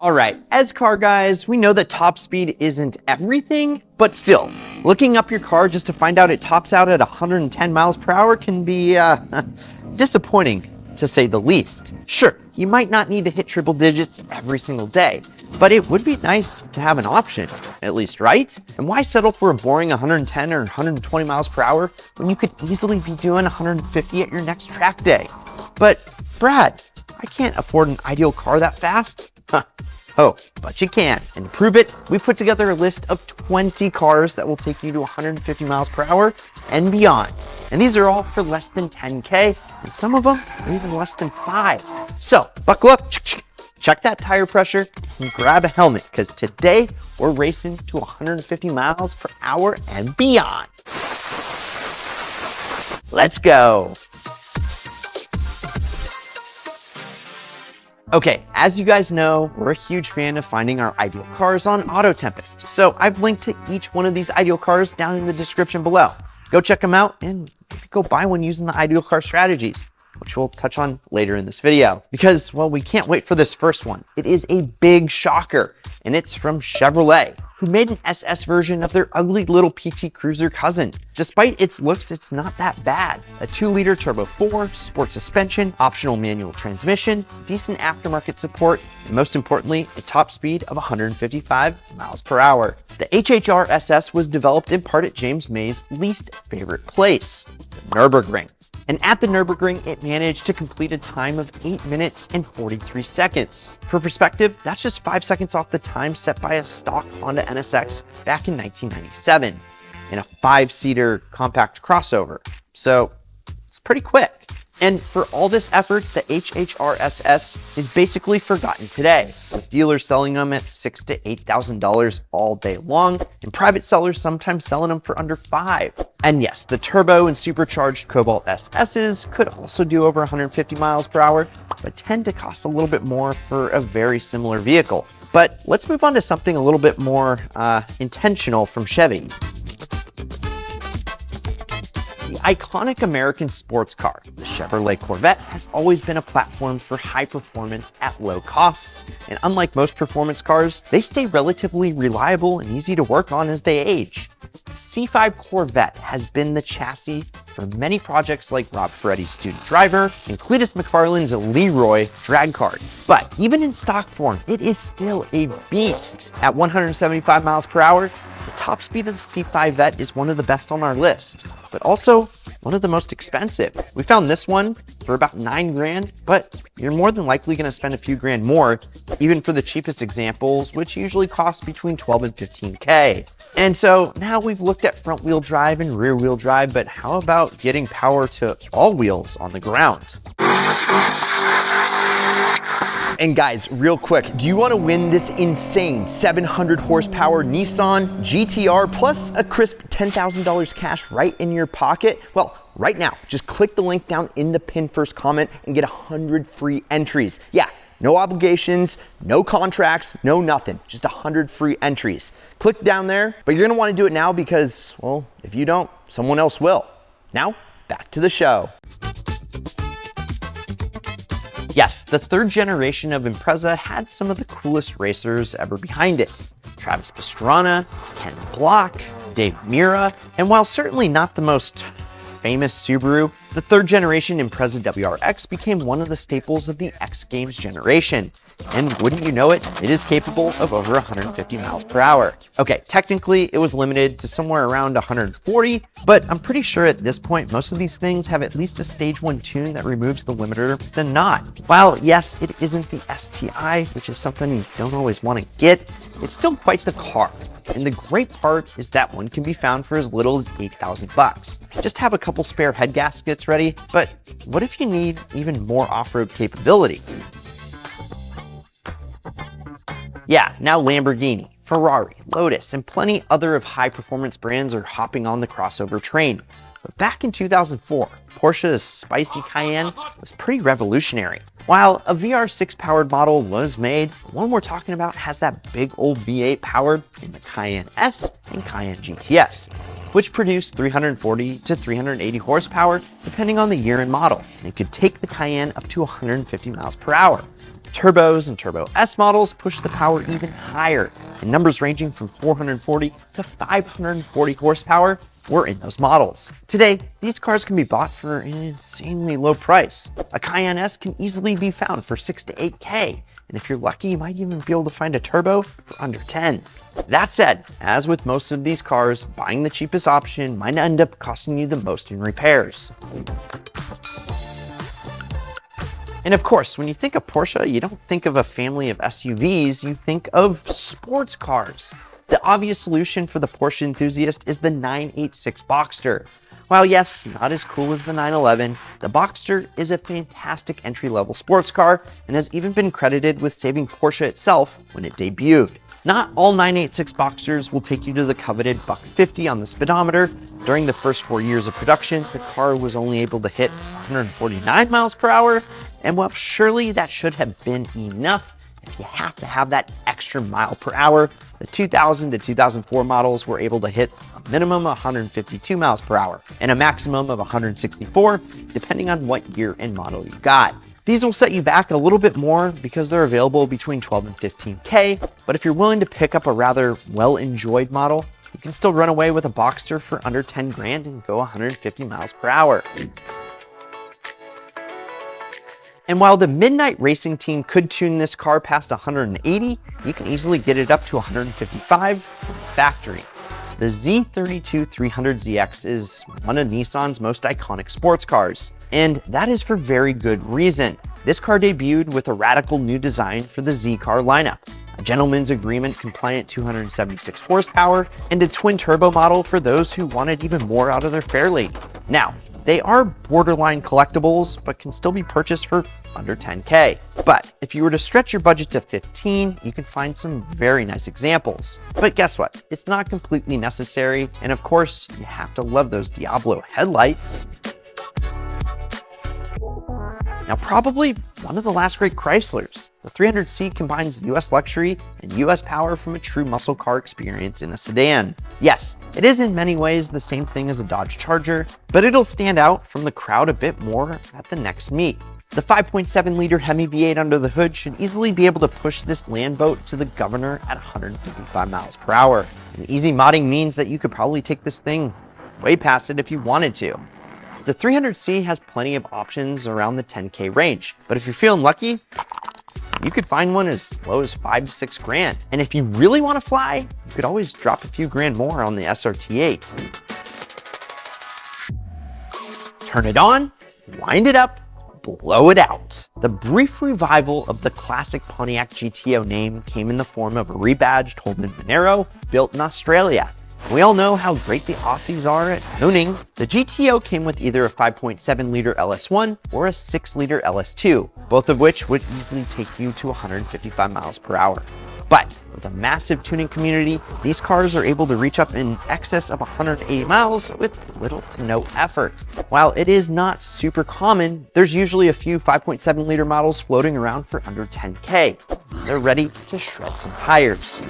All right, as car guys, we know that top speed isn't everything, but still, looking up your car just to find out it tops out at 110 miles per hour can be disappointing, to say the least. Sure, you might not need to hit triple digits every single day, but it would be nice to have an option, at least, right? And why settle for a boring 110 or 120 miles per hour when you could easily be doing 150 at your next track day? But Brad, I can't afford an ideal car that fast. Huh. Oh, but you can. And to prove it, we put together a list of 20 cars that will take you to 150 miles per hour and beyond. And these are all for less than 10K, and some of them are even less than 5. So buckle up, check that tire pressure, and grab a helmet, because today we're racing to 150 miles per hour and beyond. Let's go. Okay, as you guys know, we're a huge fan of finding our ideal cars on Auto Tempest. So I've linked to each one of these ideal cars down in the description below. Go check them out and go buy one using the ideal car strategies, which we'll touch on later in this video. Because, well, we can't wait for this first one. It is a big shocker, and it's from Chevrolet, who made an SS version of their ugly little PT Cruiser cousin. Despite its looks, it's not that bad. A 2-liter turbo 4, sport suspension, optional manual transmission, decent aftermarket support, and most importantly, a top speed of 155 miles per hour. The HHR SS was developed in part at James May's least favorite place, the Nürburgring. And at the Nürburgring, it managed to complete a time of 8 minutes and 43 seconds. For perspective, that's just 5 seconds off the time set by a stock Honda NSX back in 1997 in a 5-seater compact crossover. So it's pretty quick. And for all this effort, the HHR SS is basically forgotten today, with dealers selling them at $6,000 to $8,000 all day long, and private sellers sometimes selling them for under $5,000. And yes, the turbo and supercharged Cobalt SSs could also do over 150 miles per hour, but tend to cost a little bit more for a very similar vehicle. But let's move on to something a little bit more intentional from Chevy. The iconic American sports car, the Chevrolet Corvette, has always been a platform for high performance at low costs. And unlike most performance cars, they stay relatively reliable and easy to work on as they age. C5 Corvette has been the chassis for many projects like Rob Ferretti's Student Driver and Cletus McFarlane's Leroy drag cart. But even in stock form, it is still a beast. At 175 miles per hour, the top speed of the C5 Vet is one of the best on our list, but also one of the most expensive. We found this one for about $9 grand, but you're more than likely going to spend a few grand more, even for the cheapest examples, which usually cost between 12 and 15K. And so now we've looked at front wheel drive and rear wheel drive, but how about getting power to all wheels on the ground? And guys, real quick, do you want to win this insane 700 horsepower Nissan GTR plus a crisp $10,000 cash right in your pocket? Well, right now, just click the link down in the pinned first comment and get 100 free entries. Yeah, no obligations, no contracts, no nothing, just 100 free entries. Click down there, but you're going to want to do it now because, well, if you don't, someone else will. Now, back to the show. Yes, the third generation of Impreza had some of the coolest racers ever behind it. Travis Pastrana, Ken Block, Dave Mirra, and while certainly not the most famous Subaru, the third generation Impreza WRX became one of the staples of the X Games generation. And wouldn't you know it, it is capable of over 150 miles per hour. Okay, technically it was limited to somewhere around 140, but I'm pretty sure at this point most of these things have at least a stage 1 tune that removes the limiter than not. While yes, it isn't the STI, which is something you don't always want to get, it's still quite the car. And the great part is that one can be found for as little as 8,000 bucks. Just have a couple spare head gaskets ready, but what if you need even more off-road capability? Yeah, now Lamborghini, Ferrari, Lotus, and plenty other of high-performance brands are hopping on the crossover train. But back in 2004, Porsche's spicy Cayenne was pretty revolutionary. While a VR6 powered model was made, the one we're talking about has that big old V8 powered in the Cayenne S and Cayenne GTS, which produced 340 to 380 horsepower depending on the year and model, and it could take the Cayenne up to 150 miles per hour. Turbos and Turbo S models push the power even higher, and numbers ranging from 440 to 540 horsepower were in those models. Today, these cars can be bought for an insanely low price. A Cayenne S can easily be found for 6 to 8K, and if you're lucky, you might even be able to find a turbo for under 10. That said, as with most of these cars, buying the cheapest option might end up costing you the most in repairs. And of course, when you think of Porsche, you don't think of a family of SUVs, you think of sports cars. The obvious solution for the Porsche enthusiast is the 986 Boxster. While yes, not as cool as the 911, the Boxster is a fantastic entry-level sports car and has even been credited with saving Porsche itself when it debuted. Not all 986 Boxsters will take you to the coveted $150 on the speedometer. During the first 4 years of production, the car was only able to hit 149 miles per hour, and well, surely that should have been enough. If you have to have that extra mile per hour, the 2000 to 2004 models were able to hit a minimum of 152 miles per hour and a maximum of 164, depending on what year and model you got. These will set you back a little bit more because they're available between 12 and 15K, but if you're willing to pick up a rather well-enjoyed model, you can still run away with a Boxster for under 10 grand and go 150 miles per hour. And while the Midnight Racing team could tune this car past 180, you can easily get it up to 155 from the factory. The Z32-300ZX is one of Nissan's most iconic sports cars, and that is for very good reason. This car debuted with a radical new design for the Z car lineup, a gentleman's agreement compliant 276 horsepower, and a twin turbo model for those who wanted even more out of their fair lady. Now, they are borderline collectibles, but can still be purchased for under 10K. But if you were to stretch your budget to 15, you can find some very nice examples. But guess what? It's not completely necessary. And of course, you have to love those Diablo headlights. Now, probably one of the last great Chryslers. The 300C combines US luxury and US power from a true muscle car experience in a sedan. Yes, it is in many ways the same thing as a Dodge Charger, but it'll stand out from the crowd a bit more at the next meet. The 5.7-liter Hemi V8 under the hood should easily be able to push this land boat to the governor at 155 miles per hour. And easy modding means that you could probably take this thing way past it if you wanted to. The 300C has plenty of options around the 10K range, but if you're feeling lucky, you could find one as low as 5 to 6 grand. And if you really want to fly, you could always drop a few grand more on the SRT8. Turn it on, wind it up, blow it out. The brief revival of the classic Pontiac GTO name came in the form of a rebadged Holden Monero built in Australia. We all know how great the Aussies are at tuning. The GTO came with either a 5.7-liter LS1 or a 6-liter LS2, both of which would easily take you to 155 miles per hour. But with a massive tuning community, these cars are able to reach up in excess of 180 miles with little to no effort. While it is not super common, there's usually a few 5.7-liter models floating around for under 10K. They're ready to shred some tires.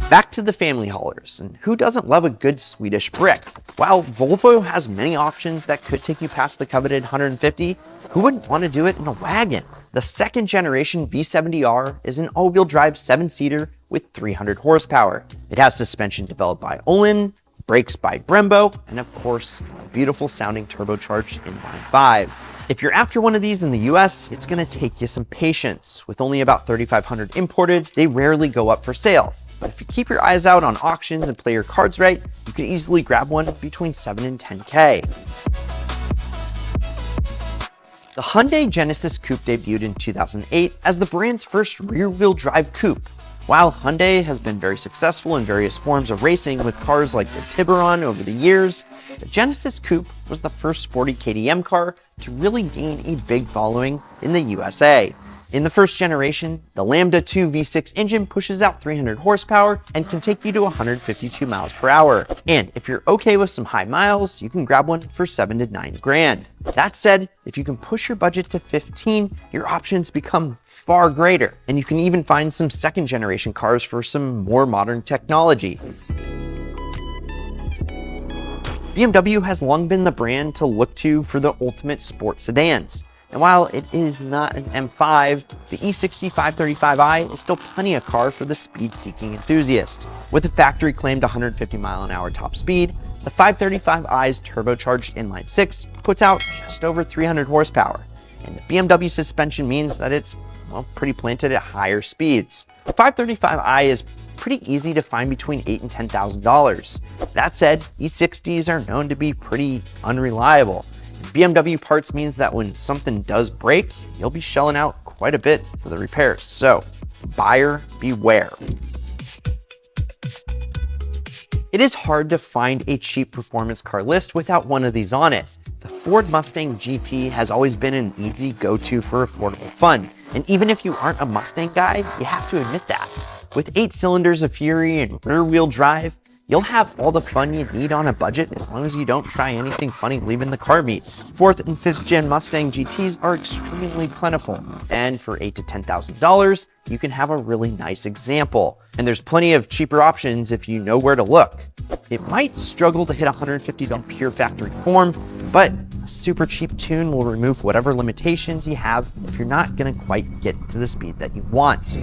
Back to the family haulers, and who doesn't love a good Swedish brick? While Volvo has many options that could take you past the coveted 150, who wouldn't want to do it in a wagon? The second generation V70R is an all-wheel drive 7-seater with 300 horsepower. It has suspension developed by Olin, brakes by Brembo, and of course, a beautiful sounding turbocharged inline 5. If you're after one of these in the US, it's going to take you some patience. With only about 3,500 imported, they rarely go up for sale. But if you keep your eyes out on auctions and play your cards right, you can easily grab one between 7 and 10K. The Hyundai Genesis Coupe debuted in 2008 as the brand's first rear-wheel drive coupe. While Hyundai has been very successful in various forms of racing with cars like the Tiburon over the years, the Genesis Coupe was the first sporty KTM car to really gain a big following in the USA. In the first generation, the Lambda 2 V6 engine pushes out 300 horsepower and can take you to 152 miles per hour. And if you're okay with some high miles, you can grab one for 7 to 9 grand. That said, if you can push your budget to 15, your options become far greater. And you can even find some second generation cars for some more modern technology. BMW has long been the brand to look to for the ultimate sport sedans. And while it is not an M5, the E60 535i is still plenty of car for the speed-seeking enthusiast. With a factory-claimed 150-mile-an-hour top speed, the 535i's turbocharged inline-six puts out just over 300 horsepower, and the BMW suspension means that it's, well, pretty planted at higher speeds. The 535i is pretty easy to find between $8,000 and $10,000. That said, E60s are known to be pretty unreliable. BMW parts means that when something does break, you'll be shelling out quite a bit for the repairs. So, buyer beware. It is hard to find a cheap performance car list without one of these on it. The Ford Mustang GT has always been an easy go-to for affordable fun. And even if you aren't a Mustang guy, you have to admit that. With 8 cylinders of fury and rear-wheel drive, you'll have all the fun you need on a budget as long as you don't try anything funny leaving the car meet. 4th and 5th gen Mustang GTs are extremely plentiful, and for $8,000 to $10,000, you can have a really nice example. And there's plenty of cheaper options if you know where to look. It might struggle to hit $150 on pure factory form, but a super cheap tune will remove whatever limitations you have if you're not gonna quite get to the speed that you want.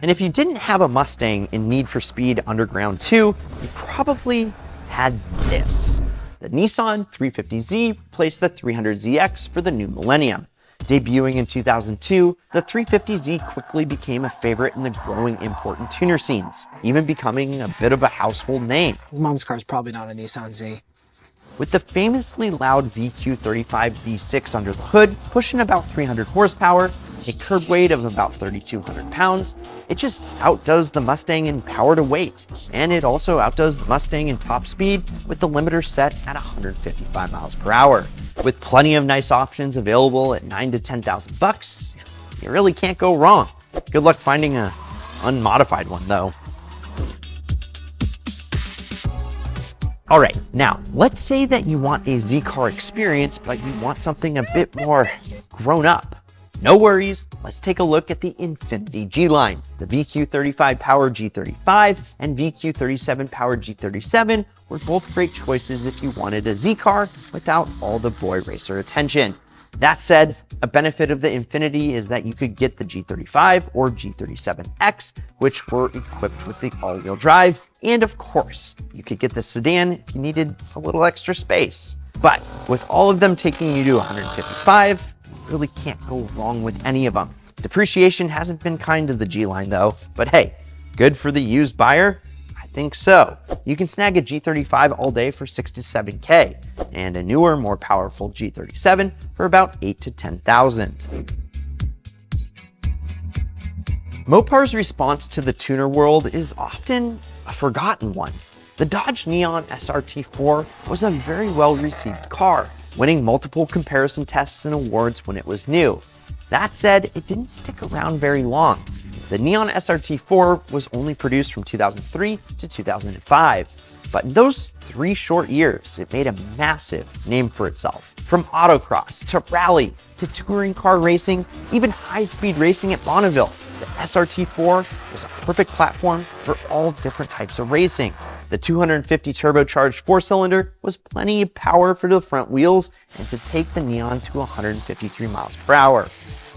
And if you didn't have a Mustang in Need for Speed Underground 2, you probably had this. The Nissan 350Z replaced the 300ZX for the new millennium. Debuting in 2002, the 350Z quickly became a favorite in the growing import and tuner scenes, even becoming a bit of a household name. Mom's car's probably not a Nissan Z. With the famously loud VQ35 V6 under the hood, pushing about 300 horsepower, a curb weight of about 3,200 pounds, it just outdoes the Mustang in power to weight. And it also outdoes the Mustang in top speed with the limiter set at 155 miles per hour. With plenty of nice options available at $9,000 to $10,000, you really can't go wrong. Good luck finding an unmodified one though. All right, now let's say that you want a Z car experience, but you want something a bit more grown up. No worries, let's take a look at the Infiniti G-Line. The VQ35 powered G35 and VQ37 powered G37 were both great choices if you wanted a Z car without all the boy racer attention. That said, a benefit of the Infiniti is that you could get the G35 or G37X, which were equipped with the all-wheel drive, and of course, you could get the sedan if you needed a little extra space. But with all of them taking you to 155, really can't go wrong with any of them. Depreciation hasn't been kind to the G-Line though, but hey, good for the used buyer? I think so. You can snag a G35 all day for $6,000 to $7,000, and a newer, more powerful G37 for about $8,000 to $10,000. Mopar's response to the tuner world is often a forgotten one. The Dodge Neon SRT4 was a very well-received car, winning multiple comparison tests and awards when it was new. That said, it didn't stick around very long. The Neon SRT4 was only produced from 2003 to 2005, but in those 3 short years, it made a massive name for itself. From autocross to rally to touring car racing, even high-speed racing at Bonneville, the SRT4 was a perfect platform for all different types of racing. The 250 turbocharged 4-cylinder was plenty of power for the front wheels and to take the Neon to 153 miles per hour.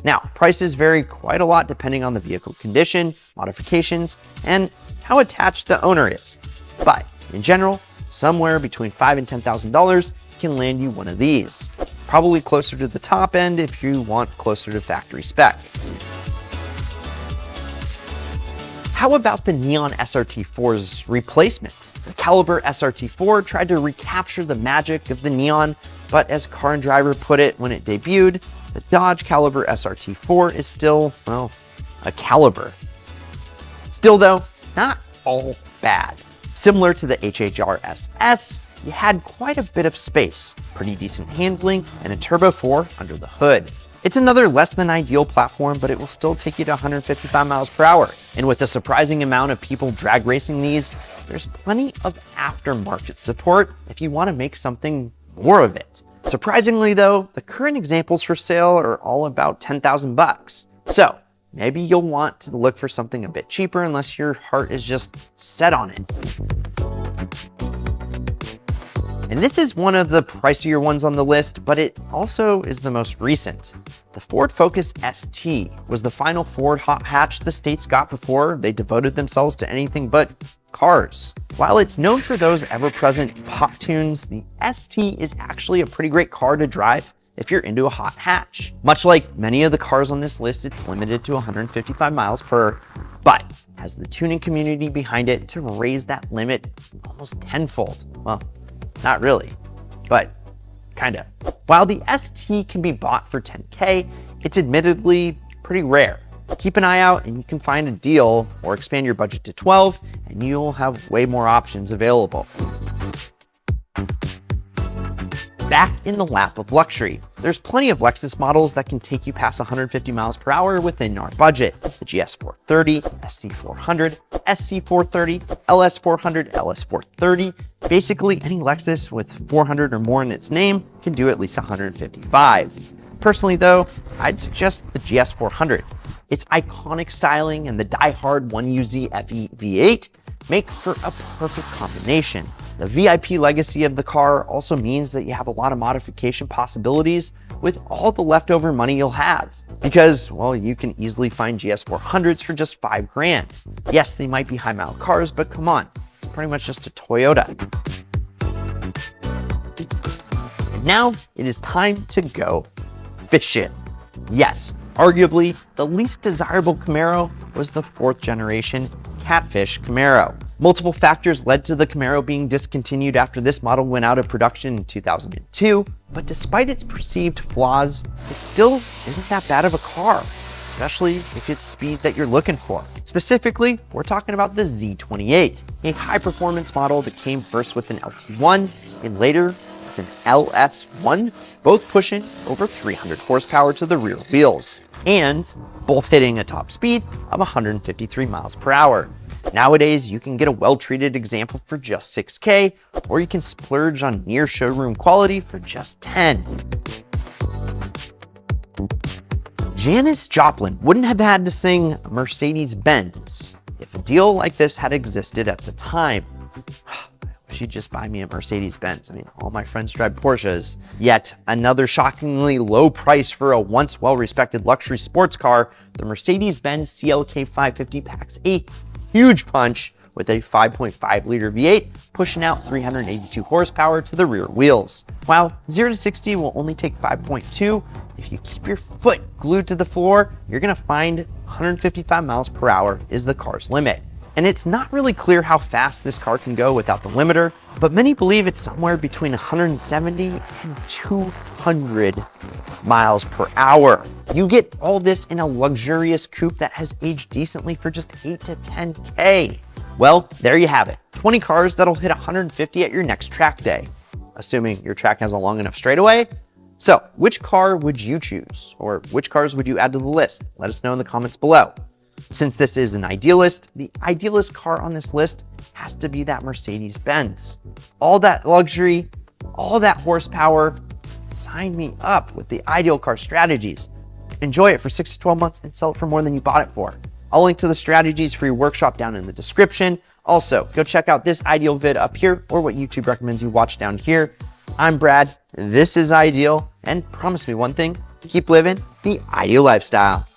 Now, prices vary quite a lot depending on the vehicle condition, modifications, and how attached the owner is. But in general, somewhere between $5,000 and $10,000 can land you one of these. Probably closer to the top end if you want closer to factory spec. How about the Neon SRT4's replacement? The Caliber SRT4 tried to recapture the magic of the Neon, but as Car and Driver put it when it debuted, the Dodge Caliber SRT4 is still, well, a Caliber. Still though, not all bad. Similar to the HHR SS, you had quite a bit of space, pretty decent handling, and a Turbo 4 under the hood. It's another less than ideal platform, but it will still take you to 155 miles per hour. And with a surprising amount of people drag racing these, there's plenty of aftermarket support if you want to make something more of it. Surprisingly though, the current examples for sale are all about $10,000. So maybe you'll want to look for something a bit cheaper unless your heart is just set on it. And this is one of the pricier ones on the list, but it also is the most recent. The Ford Focus ST was the final Ford hot hatch the States got before they devoted themselves to anything but cars. While it's known for those ever-present pop tunes, the ST is actually a pretty great car to drive if you're into a hot hatch. Much like many of the cars on this list, it's limited to 155 miles per, but has the tuning community behind it to raise that limit almost tenfold. Well, not really, but kinda. While the ST can be bought for $10K, it's admittedly pretty rare. Keep an eye out and you can find a deal or expand your budget to 12 and you'll have way more options available. Back in the lap of luxury, there's plenty of Lexus models that can take you past 150 miles per hour within our budget. The GS430, SC400, SC430, LS400, LS430. Basically, any Lexus with 400 or more in its name can do at least 155. Personally though, I'd suggest the GS400. Its iconic styling and the die-hard 1UZ FE V8 make for a perfect combination. The VIP legacy of the car also means that you have a lot of modification possibilities with all the leftover money you'll have. Because, well, you can easily find GS400s for just $5,000. Yes, they might be high mile cars, but come on, it's pretty much just a Toyota. And now it is time to go fishing. Yes, arguably the least desirable Camaro was the 4th generation Catfish Camaro. Multiple factors led to the Camaro being discontinued after this model went out of production in 2002, but despite its perceived flaws, it still isn't that bad of a car, especially if it's speed that you're looking for. Specifically, we're talking about the Z28, a high-performance model that came first with an LT1 and later with an LS1, both pushing over 300 horsepower to the rear wheels, and both hitting a top speed of 153 miles per hour. Nowadays, you can get a well-treated example for just $6K, or you can splurge on near showroom quality for just $10. Janis Joplin wouldn't have had to sing Mercedes-Benz if a deal like this had existed at the time. She'd just buy me a Mercedes-Benz. I mean, all my friends drive Porsches. Yet another shockingly low price for a once well-respected luxury sports car, the Mercedes-Benz CLK 550 packs a huge punch with a 5.5 liter V8 pushing out 382 horsepower to the rear wheels. While 0 to 60 will only take 5.2, if you keep your foot glued to the floor, you're gonna find 155 miles per hour is the car's limit. And it's not really clear how fast this car can go without the limiter, but many believe it's somewhere between 170 and 200 miles per hour. You get all this in a luxurious coupe that has aged decently for just 8 to 10K. Well, there you have it. 20 cars that'll hit 150 at your next track day, assuming your track has a long enough straightaway. So, which car would you choose? Or which cars would you add to the list? Let us know in the comments below. Since this is an idealist, the idealist car on this list has to be that Mercedes-Benz. All that luxury, all that horsepower, sign me up with the ideal car strategies. Enjoy it for 6 to 12 months and sell it for more than you bought it for. I'll link to the strategies for your workshop down in the description. Also, go check out this ideal vid up here or what YouTube recommends you watch down here. I'm Brad, this is Ideal, and promise me one thing, keep living the ideal lifestyle.